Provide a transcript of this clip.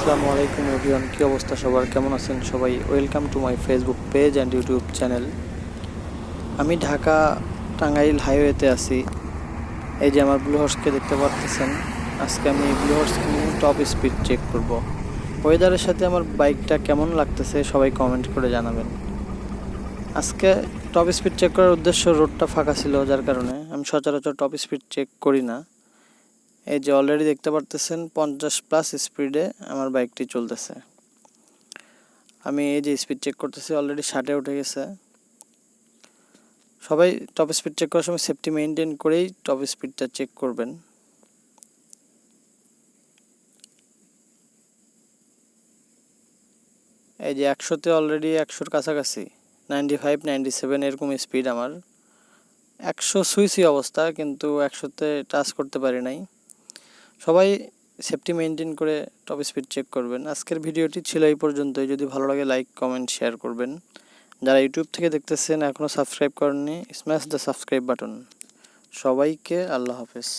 আসসালামু আলাইকুম এভরিওয়ান, কি অবস্থা সবার, কেমন আছেন সবাই? Welcome to my Facebook page and YouTube channel. আমি ঢাকা টাঙ্গাইল হাইওয়েতে আছি। এই যে আমার ব্লু হর্সকে দেখতে পাচ্ছেন। আজকে আমি ব্লু হর্সকে নিয়ে টপ স্পিড চেক করব। ওয়েদারের সাথে আমার বাইকটা কেমন লাগতেছে সবাই কমেন্ট করে জানাবেন। আজকে টপ স্পিড চেক করার উদ্দেশ্য, রোডটা ফাঁকা ছিল যার কারণে আমি সচরাচর টপ স্পিড চেক করি না। এই যে অলরেডি দেখতে পারতেছেন 50+ স্পিডে আমার বাইকটি চলতেছে। আমি এই যে স্পিড চেক করতেছি, অলরেডি 60-এ উঠে গেছে। সবাই টপ স্পিড চেক করার সময় সেফটি মেনটেন করেই টপ স্পিডটা চেক করবেন। এই যে 100-তে অলরেডি 100-র কাছাকাছি, 95, 97 এরকম স্পিড আমার। 100 সুইচি অবস্থা, কিন্তু 100-তে টাচ করতে পারি নাই। সবাই সেফটি মেনটেন করে টপ স্পিড চেক করবেন। আজকের ভিডিওটি ছিল এই পর্যন্তই। যদি ভালো লাগে লাইক, কমেন্ট, শেয়ার করবেন। যারা ইউটিউব থেকে দেখতেছেন এখনও সাবস্ক্রাইব করেননি, স্ম্যাশ দ্য সাবস্ক্রাইব বাটন। সবাইকে আল্লাহ হাফেজ।